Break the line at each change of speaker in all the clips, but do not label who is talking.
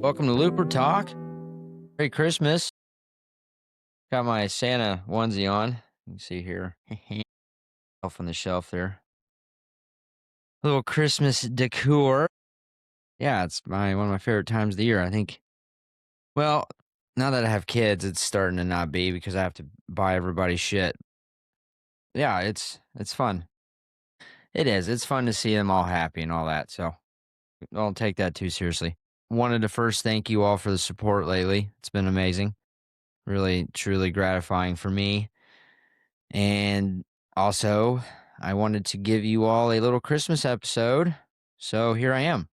Welcome to Looper Talk. Merry Christmas. Got my Santa onesie on. You can see here. Off on the shelf there. Little Christmas decor. Yeah, it's one of my favorite times of the year. I think, well, now that I have kids, it's starting to not be because I have to buy everybody shit. Yeah, it's fun. It is. It's fun to see them all happy and all that. So don't take that too seriously. Wanted to first thank you all for the support lately. It's been amazing. Really, truly gratifying for me. And also, I wanted to give you all a little Christmas episode. So here I am.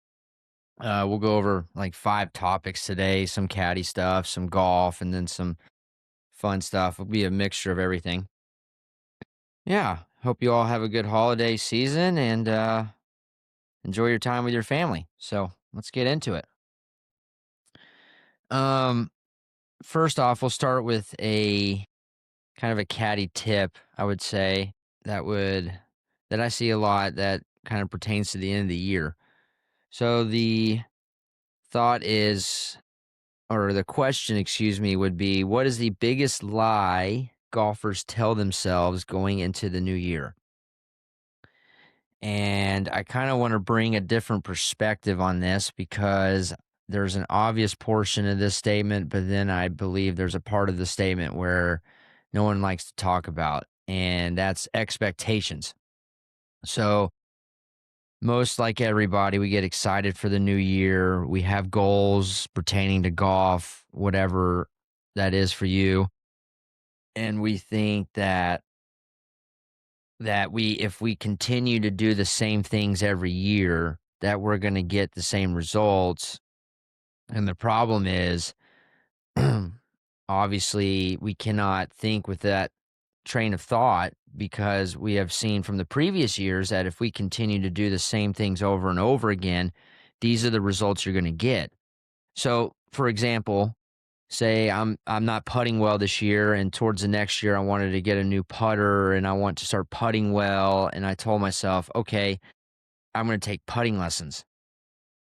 We'll go over like 5 topics today, some caddy stuff, some golf, and then some fun stuff. It'll be a mixture of everything. Yeah. Hope you all have a good holiday season and enjoy your time with your family. So let's get into it. Um, First off, we'll start with a kind of a caddy tip, I would say, that I see a lot that kind of pertains to the end of the year. So the thought is, or the question, excuse me, would be, what is the biggest lie golfers tell themselves going into the new year? And I kind of want to bring a different perspective on this because there's an obvious portion of this statement, but then I believe there's a part of the statement where no one likes to talk about, and that's expectations. So, most like everybody, we get excited for the new year. We have goals pertaining to golf, whatever that is for you. And we think that if we continue to do the same things every year, that we're going to get the same results. And the problem is, obviously, we cannot think with that train of thought because we have seen from the previous years that if we continue to do the same things over and over again, these are the results you're going to get. So, for example, say I'm not putting well this year, and towards the next year I wanted to get a new putter and I want to start putting well, and I told myself, okay, I'm going to take putting lessons.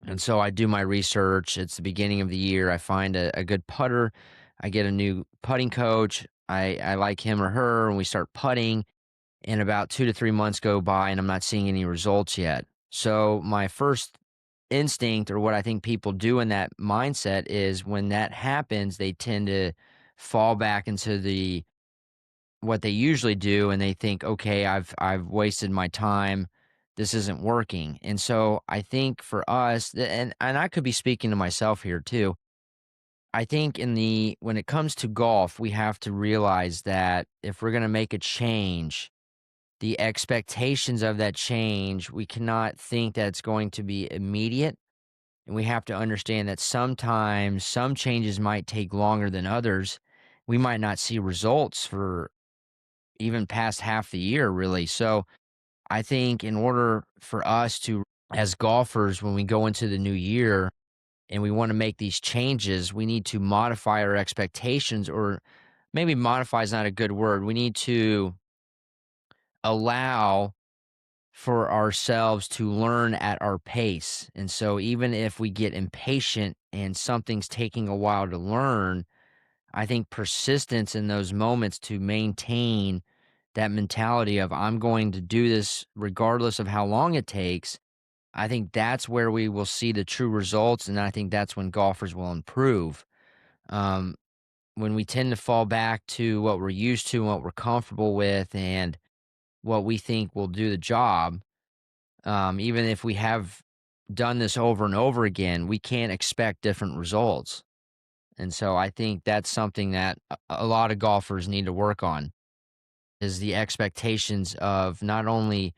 And so I do my research. It's the beginning of the year. I find a good putter. I get a new putting coach. I like him or her, and we start putting. And about 2 to 3 months go by, and I'm not seeing any results yet. So my first instinct, or what I think people do in that mindset, is when that happens, they tend to fall back into what they usually do, and they think, okay, I've wasted my time. This isn't working. And so I think for us, and I could be speaking to myself here too. I think when it comes to golf, we have to realize that if we're going to make a change, the expectations of that change, we cannot think that it's going to be immediate. And we have to understand that sometimes some changes might take longer than others. We might not see results for even past half the year, really. So I think in order for us to, as golfers, when we go into the new year and we want to make these changes, we need to modify our expectations, or maybe modify is not a good word. We need to allow for ourselves to learn at our pace. And so even if we get impatient and something's taking a while to learn, I think persistence in those moments to maintain that mentality of I'm going to do this regardless of how long it takes, I think that's where we will see the true results. And I think that's when golfers will improve. Um, when we tend to fall back to what we're used to and what we're comfortable with and what we think will do the job, even if we have done this over and over again, we can't expect different results. And so I think that's something that a lot of golfers need to work on, is the expectations of not only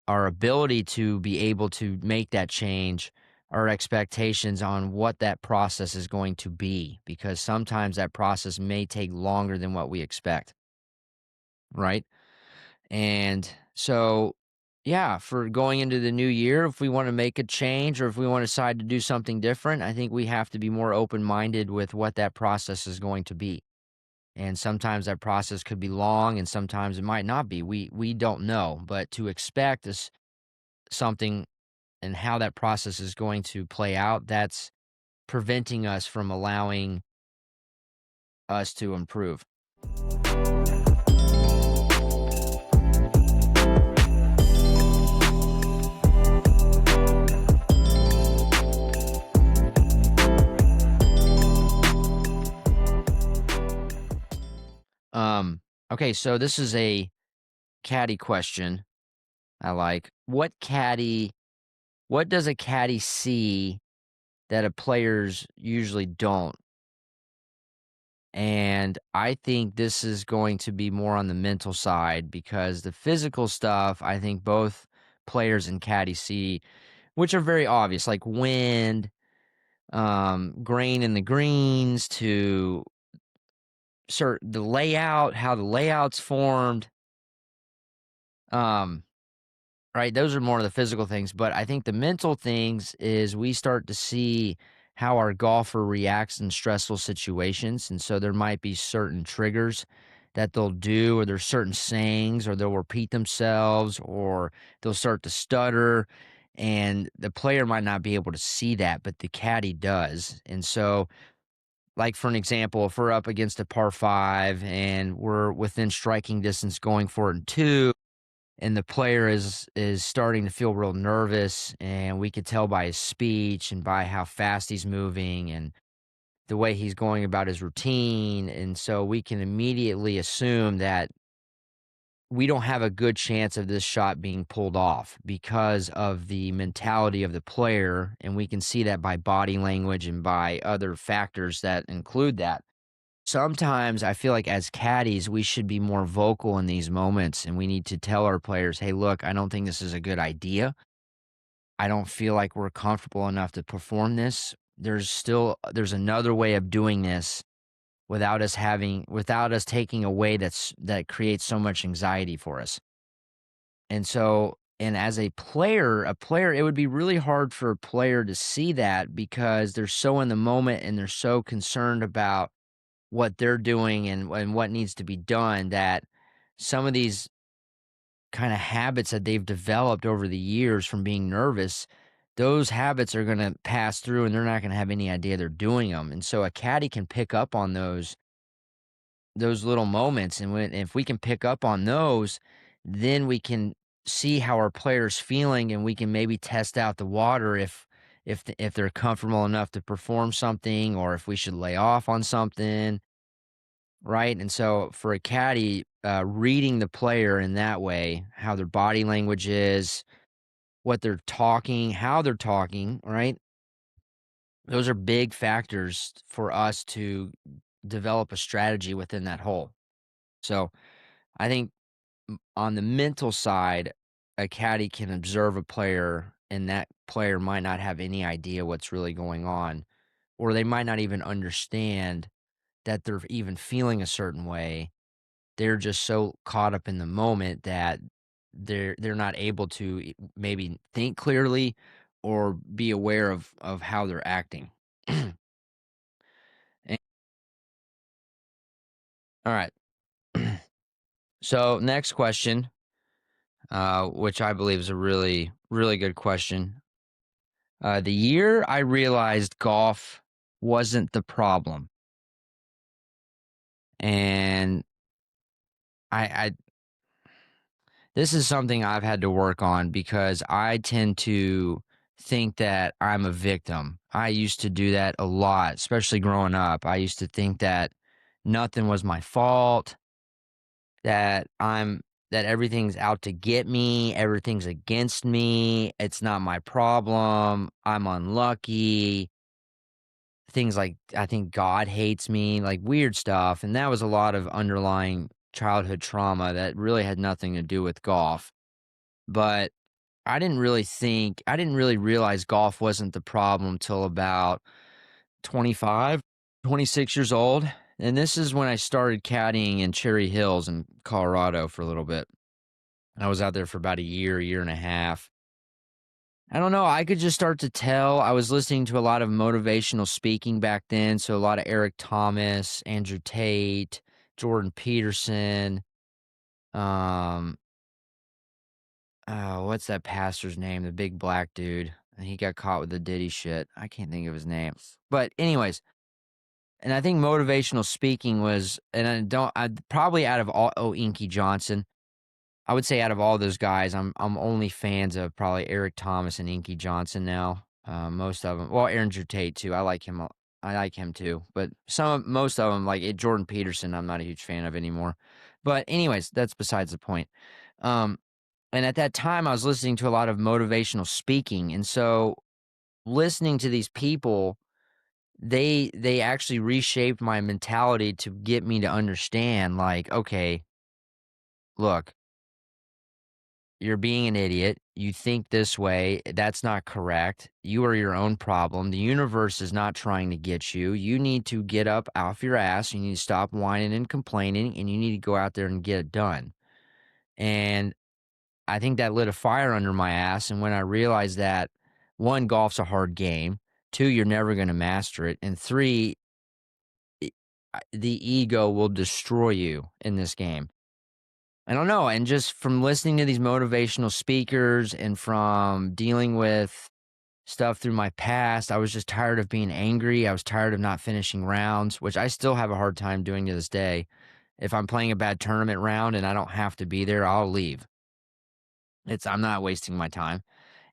our ability to be able to make that change, our expectations on what that process is going to be, because sometimes that process may take longer than what we expect. Right. And so, yeah, for going into the new year, if we want to make a change or if we want to decide to do something different, I think we have to be more open minded with what that process is going to be. And sometimes that process could be long and sometimes it might not be. We don't know. But to expect something and how that process is going to play out, preventing us from allowing us to improve. Um, okay, so this is a caddy question I like. What does a caddy see that a players usually don't? And I think this is going to be more on the mental side because the physical stuff, I think both players and caddy see, which are very obvious, like wind, grain in the greens, to the layout, how the layout's formed. Um, right, those are more of the physical things, but I think the mental things is we start to see how our golfer reacts in stressful situations, and so there might be certain triggers that they'll do, or there's certain sayings, or they'll repeat themselves, or they'll start to stutter, and the player might not be able to see that, but the caddy does. And so, like, for an example, if we're up against a par 5 and we're within striking distance going for it in 2, and the player is starting to feel real nervous, and we could tell by his speech and by how fast he's moving and the way he's going about his routine, and so we can immediately assume that we don't have a good chance of this shot being pulled off because of the mentality of the player, and we can see that by body language and by other factors that include that. Sometimes I feel like as caddies, we should be more vocal in these moments, and we need to tell our players, "Hey, look, I don't think this is a good idea. I don't feel like we're comfortable enough to perform this. There's another way of doing this without us taking a way that creates so much anxiety for us." And so, and as a player, it would be really hard for a player to see that because they're so in the moment and they're so concerned about what they're doing and what needs to be done, that some of these kind of habits that they've developed over the years from being nervous, those habits are going to pass through and they're not going to have any idea they're doing them. And so a caddy can pick up on those little moments, and if we can pick up on those, then we can see how our players feeling, and we can maybe test out the water if they're comfortable enough to perform something, or if we should lay off on something. Right, and so for a caddy, reading the player in that way, how their body language is, what they're talking, how they're talking, right? Those are big factors for us to develop a strategy within that hole. So I think on the mental side, a caddy can observe a player, and that player might not have any idea what's really going on, or they might not even understand that they're even feeling a certain way. They're just so caught up in the moment that they're not able to maybe think clearly or be aware of how they're acting. And- all right. So next question, which I believe is a really really good question. The year I realized golf wasn't the problem, and I this is something I've had to work on because I tend to think that I'm a victim. I used to do that a lot, especially growing up. I used to think that nothing was my fault, that that everything's out to get me, everything's against me, it's not my problem, I'm unlucky. Things like I think God hates me, like weird stuff, and that was a lot of underlying childhood trauma that really had nothing to do with golf. But I didn't really realize golf wasn't the problem till about 25, 26 years old. And this is when I started caddying in Cherry Hills in Colorado for a little bit. I was out there for about a year and a half. I don't know. I could just start to tell. I was listening to a lot of motivational speaking back then. So a lot of Eric Thomas, Andrew Tate, Jordan Peterson. Um, what's that pastor's name? The big black dude. and he got caught with the Diddy shit. I can't think of his name. But anyways, and I think motivational speaking was, and I probably out of all, oh, Inky Johnson. I would say out of all those guys, I'm only fans of probably Eric Thomas and Inky Johnson now. Most of them, well, Aaron Tate too. I like him too. But most of them, like Jordan Peterson, I'm not a huge fan of anymore. But anyways, that's besides the point. Um, and at that time, I was listening to a lot of motivational speaking, and so listening to these people, they actually reshaped my mentality to get me to understand, like, okay, look, you're being an idiot. You think this way. That's not correct. You are your own problem. The universe is not trying to get you. You need to get up off your ass. You need to stop whining and complaining, and you need to go out there and get it done. And I think that lit a fire under my ass. And when I realized that, one, golf's a hard game. Two, you're never going to master it. And three, the ego will destroy you in this game. I don't know. And just from listening to these motivational speakers and from dealing with stuff through my past, I was just tired of being angry. I was tired of not finishing rounds, which I still have a hard time doing to this day. If I'm playing a bad tournament round and I don't have to be there, I'll leave. I'm not wasting my time.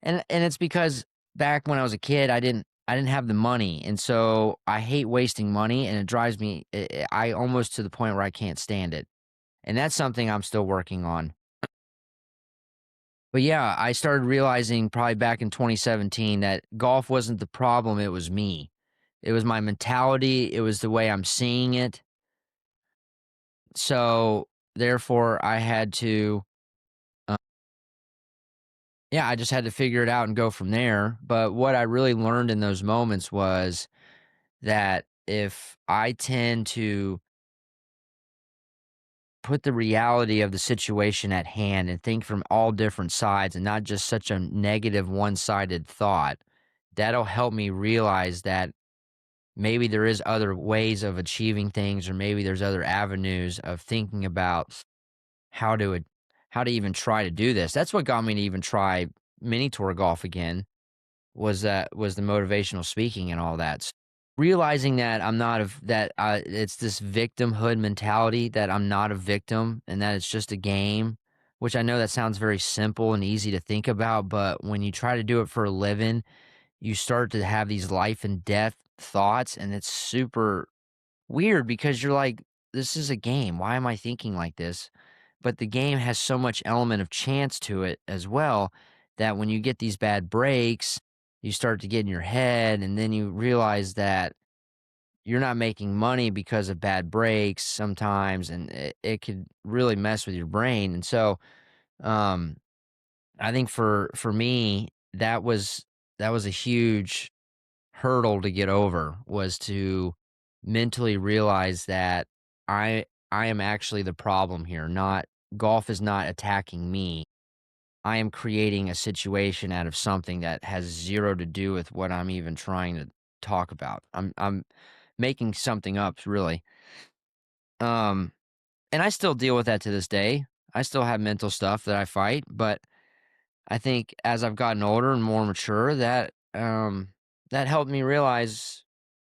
And it's because back when I was a kid, I didn't have the money. And so I hate wasting money, and it drives me I almost to the point where I can't stand it. And that's something I'm still working on. But yeah, I started realizing probably back in 2017 that golf wasn't the problem, it was me. It was my mentality, it was the way I'm seeing it. So, therefore, I had to uh, yeah, I just had to figure it out and go from there. But what I really learned in those moments was that if I tend to put the reality of the situation at hand and think from all different sides and not just such a negative one-sided thought, that'll help me realize that maybe there is other ways of achieving things, or maybe there's other avenues of thinking about how to how to even try to do this. That's what got me to even try mini tour golf again, was the motivational speaking and all that. Realizing that I'm not a that it's this victimhood mentality, that I'm not a victim and that it's just a game, which I know that sounds very simple and easy to think about, but when you try to do it for a living, you start to have these life and death thoughts, and it's super weird because you're like, this is a game. Why am I thinking like this? But the game has so much element of chance to it as well, that when you get these bad breaks, you start to get in your head, and then you realize that you're not making money because of bad breaks sometimes, and it could really mess with your brain. And so, um, I think for me, that was a huge hurdle to get over, was to mentally realize that I am actually the problem here. Not golf is not attacking me. I am creating a situation out of something that has zero to do with what I'm even trying to talk about. I'm making something up, really. Um, and I still deal with that to this day. I still have mental stuff that I fight, but I think as I've gotten older and more mature, that helped me realize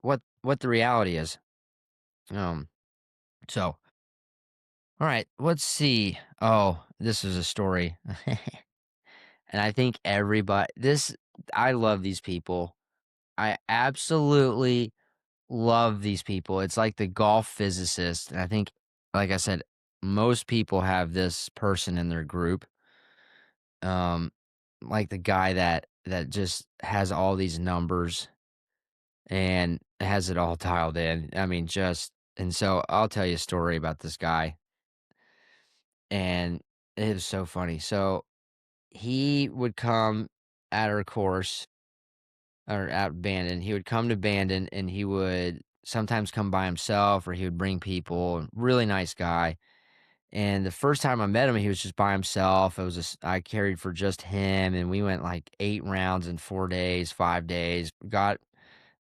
what the reality is. Um, so all right, let's see. Oh, this is a story. And I think I love these people. I absolutely love these people. It's like the golf physicist. And I think, like I said, most people have this person in their group. Um, like the guy that just has all these numbers and has it all dialed in. I mean, and so I'll tell you a story about this guy, and it was so funny. So he would come at our course, or at Bandon. He would come to Bandon, and he would sometimes come by himself, or he would bring people. Really nice guy. And the first time I met him, he was just by himself. I carried for just him, and we went like 8 rounds in 4 days, 5 days. Got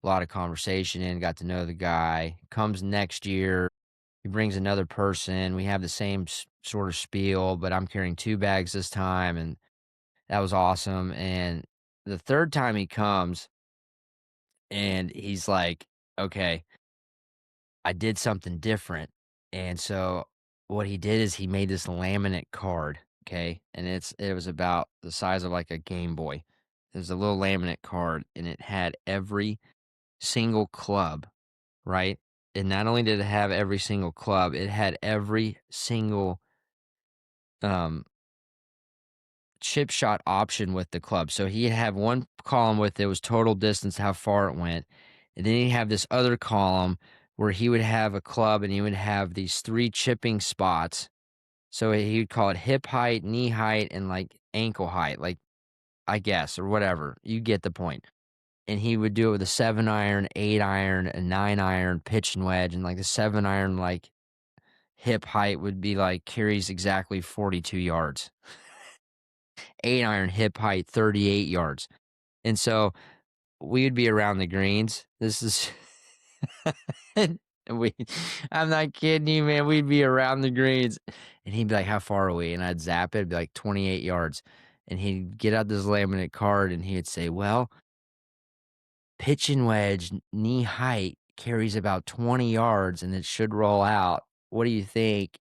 a lot of conversation in, got to know the guy. Comes next year, he brings another person. We have the same sort of spiel, but I'm carrying 2 bags this time, and that was awesome. And The third time he comes and he's like, okay, I did something different. And so what he did is he made this laminate card, okay? And it was about the size of like a Game Boy. It was a little laminate card and it had every single club, right? And not only did it have every single club, it had every single um chip shot option with the club. So he'd have one column with it was total distance, how far it went. And then he'd have this other column where he would have a club and he would have these three chipping spots. So he would call it hip height, knee height, and like ankle height, like I guess, or whatever. You get the point. And he would do it with a 7 iron, 8 iron, a 9 iron, pitch and wedge. And like the 7 iron, like hip height would be like carries exactly 42 yards. 8 iron hip height, 38 yards. And so we'd be around the greens. This is and we I'm not kidding you, man. We'd be around the greens. And he'd be like, how far are we? And I'd zap it, it'd be like 28 yards. And he'd get out this laminate card and he'd say, well, pitch and wedge, knee height carries about 20 yards and it should roll out. What do you think?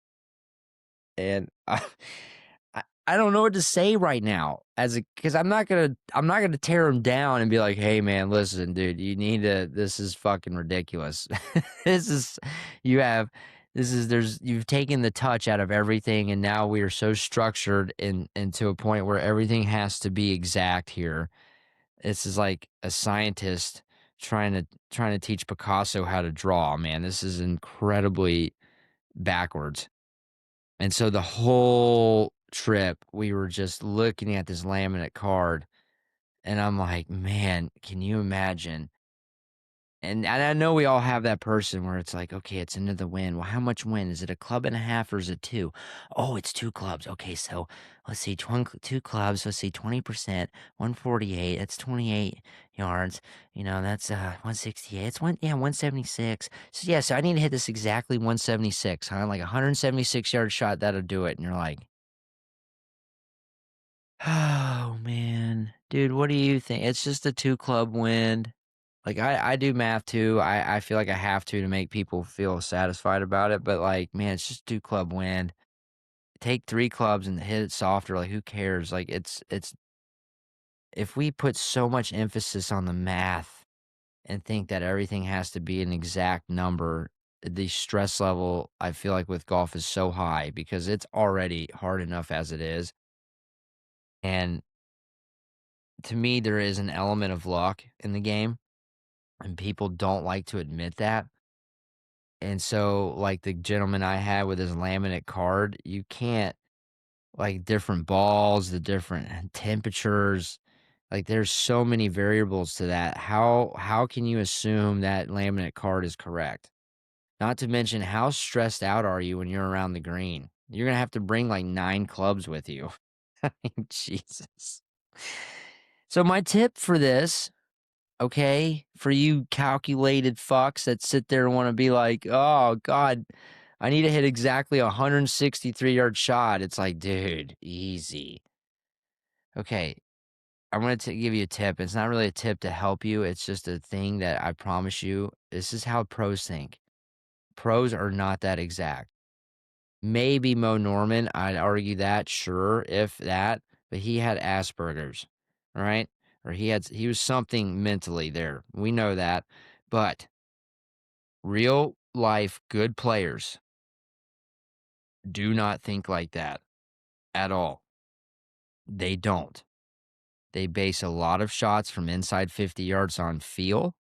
And I don't know what to say right now because I'm not gonna tear him down and be like, hey man, listen, dude, you need to this is fucking ridiculous. this is you have this is there's you've taken the touch out of everything and now we are so structured and to a point where everything has to be exact here. This is like a scientist trying to teach Picasso how to draw, man. This is incredibly backwards. And so the whole trip, we were just looking at this laminate card, and I'm like, man, can you imagine? And I know we all have that person where it's like, okay, it's into the wind. Well, how much wind? Is it a club and a half or is it two? Oh, it's two clubs. Okay, so let's see, two clubs. Let's see, 20%, 148. That's 28 yards. That's 168. It's 176. So yeah, so I need to hit this exactly 176, huh? Like a 176-yard shot, that'll do it. And you're like, oh man, dude, what do you think? It's just a two club wind. Like I do math too. I feel like I have to make people feel satisfied about it. But like, man, it's just two club wind. Take three clubs and hit it softer. Like who cares? Like it's if we put so much emphasis on the math and think that everything has to be an exact number, the stress level I feel like with golf is so high because it's already hard enough as it is. And to me, there is an element of luck in the game, and people don't like to admit that. And so, like the gentleman I had with his laminate card, you can't like different balls, the different temperatures. Like there's so many variables to that. How can you assume that laminate card is correct? Not to mention how stressed out are you when you're around the green? You're gonna have to bring like 9 clubs with you. I mean, Jesus. So my tip for this, okay, for you calculated fucks that sit there and want to be like, oh God, I need to hit exactly a 163-yard shot. It's like, dude, easy. Okay, I'm going to give you a tip. It's not really a tip to help you. It's just a thing that I promise you, this is how pros think. Pros are not that exact. Maybe Mo Norman, I'd argue that, sure, if that, but he had Asperger's, all right? Or he was something mentally there. We know that. But real life good players do not think like that at all. They don't. They base a lot of shots from inside 50 yards on feel.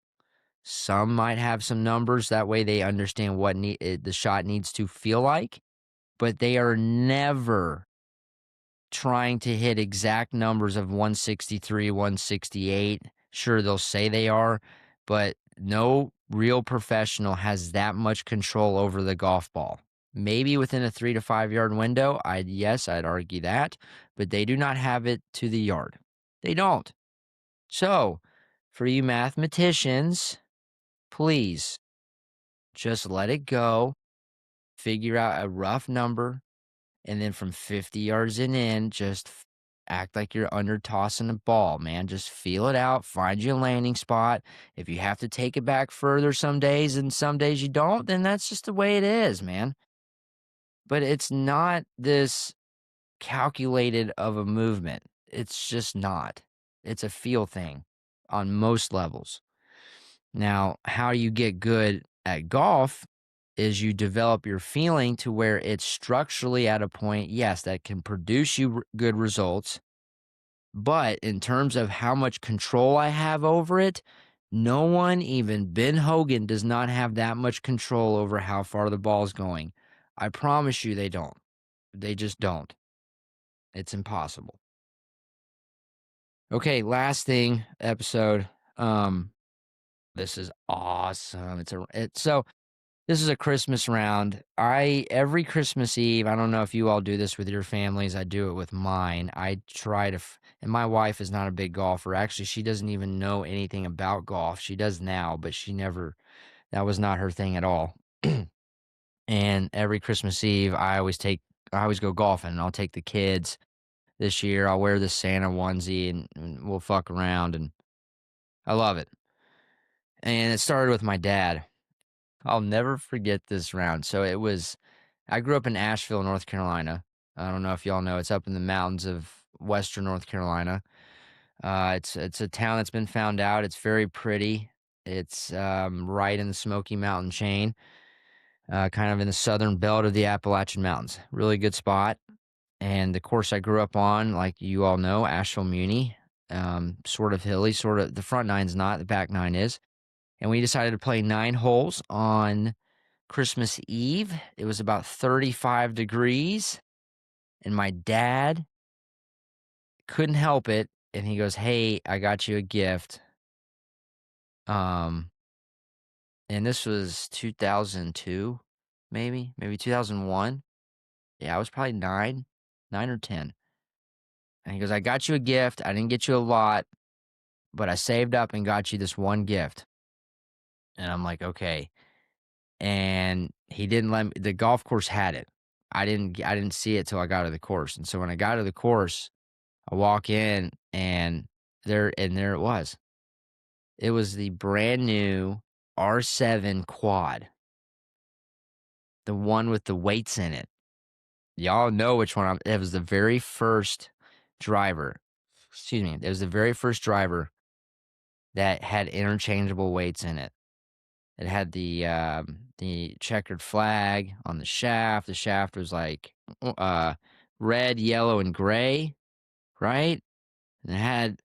Some might have some numbers that way they understand what the shot needs to feel like, but they are never trying to hit exact numbers of 163, 168. Sure, they'll say they are, but no real professional has that much control over the golf ball. Maybe within a 3 to 5 yard window, I'd argue that, but they do not have it to the yard. They don't. So, for you mathematicians, please just let it go, figure out a rough number, and then from 50 yards in, just Act like you're under tossing a ball, man. Just feel it out, find you a landing spot. If you have to take it back further some days and some days you don't, then that's just the way it is, man. But it's not this calculated of a movement. It's just not. It's a feel thing on most levels. Now, how you get good at golf is you develop your feeling to where it's structurally at a point, yes, that can produce you good results. But in terms of how much control I have over it, no one, even Ben Hogan, does not have that much control over how far the ball's going. I promise you they don't. They just don't. It's impossible. Okay, last thing, episode. This is awesome. So this is a Christmas round. Every Christmas Eve, I don't know if you all do this with your families. I do it with mine. I try to, and my wife is not a big golfer. Actually, she doesn't even know anything about golf. She does now, but that was not her thing at all. And every Christmas Eve, I always go golfing and I'll take the kids. This year, I'll wear the Santa onesie and we'll fuck around and I love it. And it started with my dad. I'll never forget this round. I grew up in Asheville, North Carolina. I don't know if y'all know, it's up in the mountains of western North Carolina. It's a town that's been found out. It's very pretty. It's right in the Smoky Mountain chain, kind of in the southern belt of the Appalachian Mountains. Really good spot. And the course I grew up on, like you all know, Asheville Muni, sort of hilly, sort of. The front nine's not, the back nine is. And we decided to play 9 holes on Christmas Eve. It was about 35 degrees, and my dad couldn't help it, and he goes, "Hey, I got you a gift." Um, and this was 2002, maybe 2001. Yeah, I was probably 9 or 10. And he goes, "I got you a gift. I didn't get you a lot, but I saved up and got you this one gift." And I'm like, "Okay." And he didn't let me, the golf course had it. I didn't see it till I got to the course. And so when I got to the course, I walk in and there it was. It was the brand new R7 quad, the one with the weights in it. Y'all know which one it was the very first driver. Excuse me. It was the very first driver that had interchangeable weights in it. It had the checkered flag on the shaft. The shaft was like red, yellow, and gray, right? And it had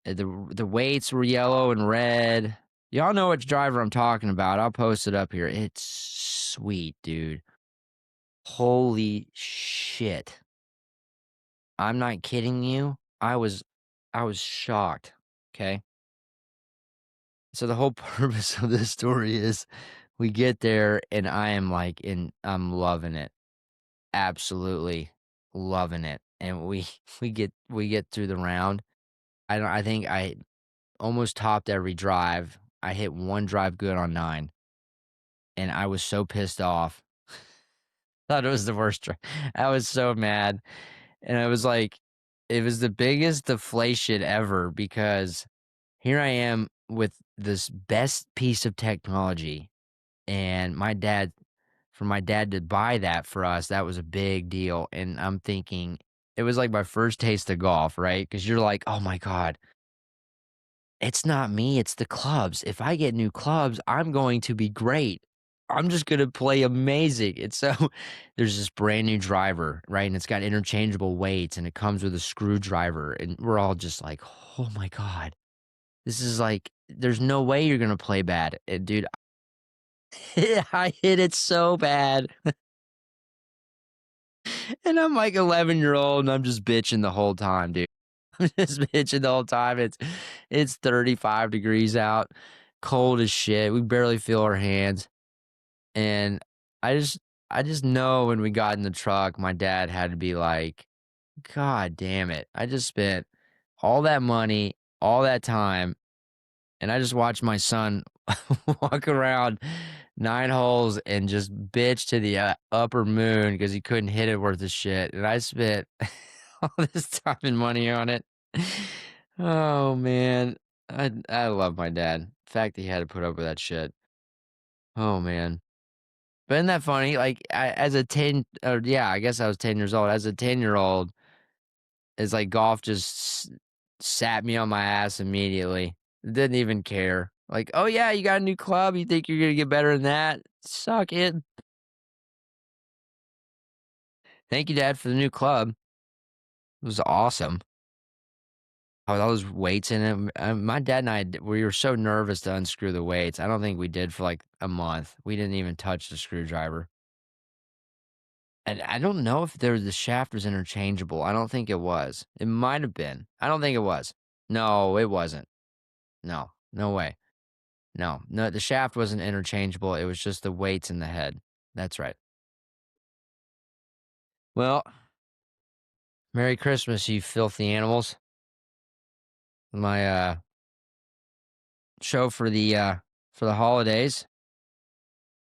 the weights were yellow and red. Y'all know which driver I'm talking about. I'll post it up here. It's sweet, dude. Holy shit. I'm not kidding you. I was shocked. Okay. So the whole purpose of this story is we get there and I'm loving it. Absolutely loving it. And we get through the round. I think I almost topped every drive. I hit one drive good on 9, and I was so pissed off. Thought it was the worst drive. I was so mad, and I was like, it was the biggest deflation ever because here I am with this best piece of technology, and for my dad to buy that for us, that was a big deal. And I'm thinking, it was like my first taste of golf, right? Because you're like, oh my God, it's not me, it's the clubs. If I get new clubs, I'm going to be great. I'm just going to play amazing. And so there's this brand new driver, right? And it's got interchangeable weights and it comes with a screwdriver. And we're all just like, oh my God, this is like, there's no way you're going to play bad. And dude, I hit it so bad. And I'm like 11-year-old and I'm just bitching the whole time, dude. I'm just bitching the whole time. It's 35 degrees out, cold as shit. We barely feel our hands. And I just I just know when we got in the truck, my dad had to be like, God damn it. I just spent all that money, all that time, and I just watched my son walk around 9 holes and just bitch to the upper moon because he couldn't hit it worth a shit. And I spent all this time and money on it. Oh man, I love my dad. The fact that he had to put up with that shit. Oh man, but isn't that funny? Like as a 10, or yeah, I guess I was 10 years old. As a 10-year-old, it's like golf just sat me on my ass immediately. Didn't even care. Like, oh yeah, you got a new club. You think you're gonna get better than that? Suck it. Thank you, Dad, for the new club. It was awesome. Oh, those weights in it. My dad and we were so nervous to unscrew the weights. I don't think we did for like a month. We didn't even touch the screwdriver. And I don't know if the shaft was interchangeable. I don't think it was. It might have been. I don't think it was. No, it wasn't. No, no way. No, no, the shaft wasn't interchangeable. It was just the weights in the head. That's right. Well, Merry Christmas, you filthy animals. My show for the holidays.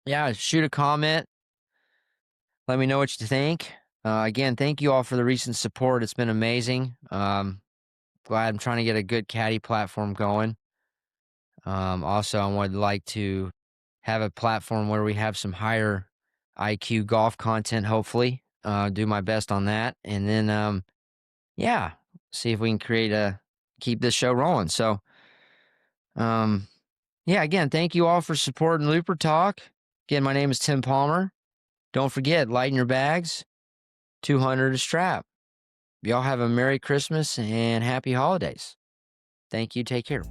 Yeah, shoot a comment. Let me know what you think. Again, thank you all for the recent support. It's been amazing. Glad I'm trying to get a good caddy platform going. Also, I would like to have a platform where we have some higher IQ golf content, hopefully. Do my best on that. And then, yeah, see if we can keep this show rolling. So, um, yeah, again, thank you all for supporting Looper Talk. Again, my name is Tim Palmer. Don't forget, lighten your bags, 200 a strap. Y'all have a Merry Christmas and Happy Holidays. Thank you. Take care.